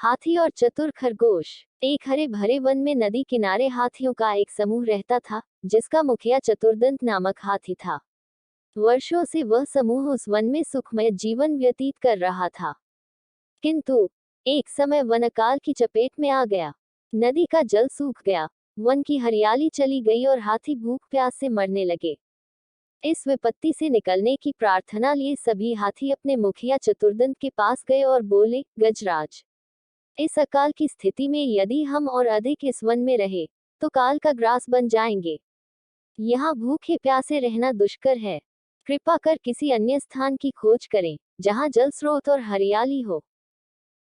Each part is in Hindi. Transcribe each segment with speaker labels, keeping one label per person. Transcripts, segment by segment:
Speaker 1: हाथी और चतुर खरगोश। एक हरे भरे वन में नदी किनारे हाथियों का एक समूह रहता था, जिसका मुखिया चतुर्दंत नामक हाथी था। वर्षों से वह समूह उस वन में सुखमय जीवन व्यतीत कर रहा था। किंतु एक समय वन अकाल की चपेट में आ गया। नदी का जल सूख गया, वन की हरियाली चली गई और हाथी भूख प्यास से मरने लगे। इस विपत्ति से निकलने की प्रार्थना लिए सभी हाथी अपने मुखिया चतुर्दंत के पास गए और बोले, गजराज, इस अकाल की स्थिति में यदि हम और अधिक इस वन में रहे, तो काल का ग्रास बन जाएंगे। यहाँ भूखे प्यासे रहना दुष्कर है। कृपा कर किसी अन्य स्थान की खोज करें, जहाँ जल स्रोत और हरियाली हो।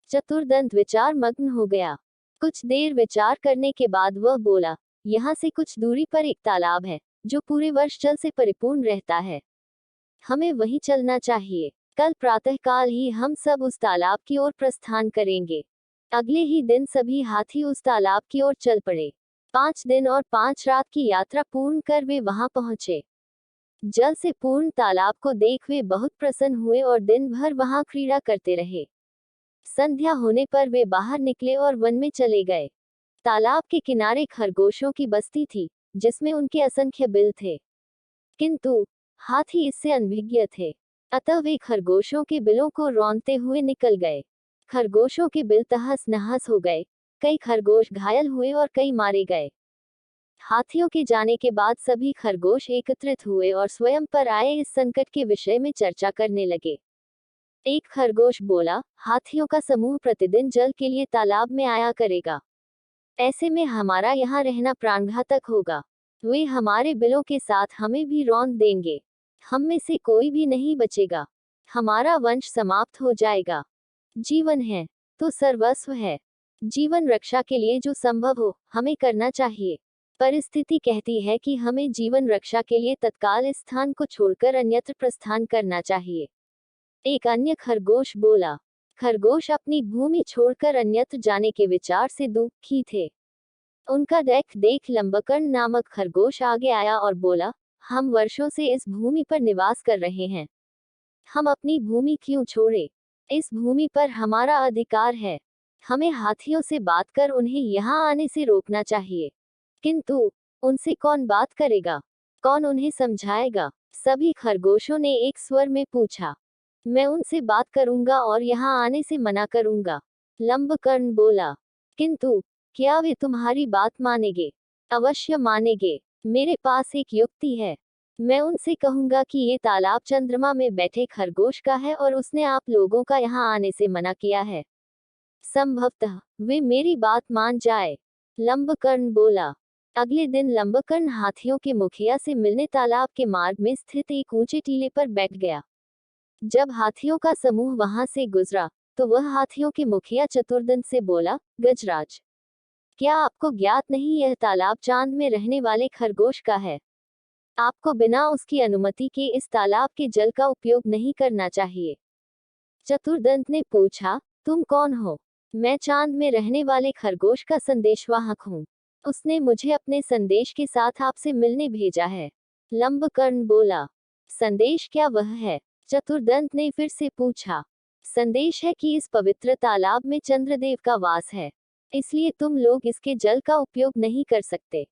Speaker 1: चतुर्दंत विचार मग्न हो गया। कुछ देर विचार करने के बाद वह बोला, यहाँ से कुछ दूरी पर एक तालाब है, जो पूरे वर्ष जल से परिपूर्ण रहता है। हमें वहीं चलना चाहिए। कल प्रातःकाल ही हम सब उस तालाब की ओर प्रस्थान करेंगे। अगले ही दिन सभी हाथी उस तालाब की ओर चल पड़े। 5 दिन और 5 रात की यात्रा पूर्ण कर वे वहां पहुंचे। जल से पूर्ण तालाब को देख वे बहुत प्रसन्न हुए और दिन भर वहां क्रीड़ा करते रहे। संध्या होने पर वे बाहर निकले और वन में चले गए। तालाब के किनारे खरगोशों की बस्ती थी, जिसमें उनके असंख्य बिल थे। किंतु हाथी इससे अनभिज्ञ थे, अतः वे खरगोशों के बिलों को रौंदते हुए निकल गए। खरगोशों के बिल तहस नहस हो गए, कई खरगोश घायल हुए और कई मारे गए। हाथियों के जाने के बाद सभी खरगोश एकत्रित हुए और स्वयं पर आए इस संकट के विषय में चर्चा करने लगे। एक खरगोश बोला, हाथियों का समूह प्रतिदिन जल के लिए तालाब में आया करेगा। ऐसे में हमारा यहाँ रहना प्राणघातक होगा। वे हमारे बिलों के साथ हमें भी रौंद देंगे। हम में से कोई भी नहीं बचेगा। हमारा वंश समाप्त हो जाएगा। जीवन है तो सर्वस्व है। जीवन रक्षा के लिए जो संभव हो, हमें करना चाहिए। परिस्थिति कहती है कि हमें जीवन रक्षा के लिए तत्काल इस स्थान को छोड़कर अन्यत्र प्रस्थान करना चाहिए। एक अन्य खरगोश बोला। खरगोश अपनी भूमि छोड़कर अन्यत्र जाने के विचार से दुखी थे। उनका देख लंबकर्ण नामक खरगोश आगे आया और बोला, हम वर्षों से इस भूमि पर निवास कर रहे हैं। हम अपनी भूमि क्यों छोड़े? इस भूमि पर हमारा अधिकार है। हमें हाथियों से बात कर उन्हें यहाँ आने से रोकना चाहिए। किंतु उनसे कौन बात करेगा? कौन उन्हें समझाएगा? सभी खरगोशों ने एक स्वर में पूछा। मैं उनसे बात करूंगा और यहाँ आने से मना करूंगा, लंबकर्ण बोला। किंतु क्या वे तुम्हारी बात मानेंगे? अवश्य मानेंगे। मेरे पास एक युक्ति है। मैं उनसे कहूंगा कि ये तालाब चंद्रमा में बैठे खरगोश का है और उसने आप लोगों का यहाँ आने से मना किया है। संभवतः वे मेरी बात मान जाए, लंबकर्ण बोला। अगले दिन लंबकर्ण हाथियों के मुखिया से मिलने तालाब के मार्ग में स्थित एक ऊंचे टीले पर बैठ गया। जब हाथियों का समूह वहां से गुजरा, तो वह हाथियों के मुखिया चतुर्दंत से बोला, गजराज, क्या आपको ज्ञात नहीं यह तालाब चांद में रहने वाले खरगोश का है? आपको बिना उसकी अनुमति के इस तालाब के जल का उपयोग नहीं करना चाहिए। चतुर्दंत ने पूछा, तुम कौन हो? मैं चांद में रहने वाले खरगोश का संदेशवाहक हूँ। उसने मुझे अपने संदेश के साथ आपसे मिलने भेजा है, लंबकर्ण बोला। संदेश क्या वह है? चतुर्दंत ने फिर से पूछा। संदेश है कि इस पवित्र तालाब में चंद्रदेव का वास है, इसलिए तुम लोग इसके जल का उपयोग नहीं कर सकते।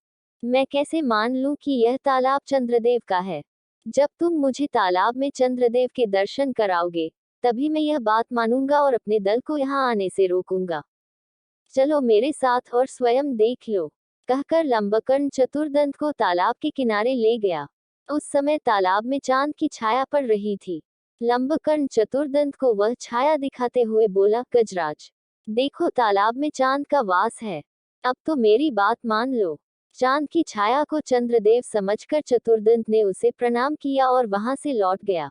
Speaker 1: मैं कैसे मान लूं कि यह तालाब चंद्रदेव का है? जब तुम मुझे तालाब में चंद्रदेव के दर्शन कराओगे, तभी मैं यह बात मानूंगा और अपने दल को यहाँ आने से रोकूंगा। चलो मेरे साथ और स्वयं देख लो, कहकर लंबकर्ण चतुर्दंत को तालाब के किनारे ले गया। उस समय तालाब में चांद की छाया पड़ रही थी। लंबकर्ण चतुर्दंत को वह छाया दिखाते हुए बोला, गजराज, देखो तालाब में चांद का वास है। अब तो मेरी बात मान लो। चांद की छाया को चंद्रदेव समझकर चतुर्दंत ने उसे प्रणाम किया और वहां से लौट गया।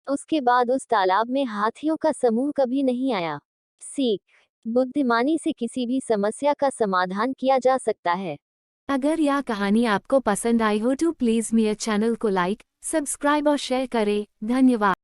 Speaker 1: उसके बाद उस तालाब में हाथियों का समूह कभी नहीं आया। सीख, बुद्धिमानी से किसी भी समस्या का समाधान किया जा सकता है।
Speaker 2: अगर यह कहानी आपको पसंद आई हो तो प्लीज़ मेरे चैनल को लाइक, सब्सक्राइब और शेयर करें। धन्यवाद।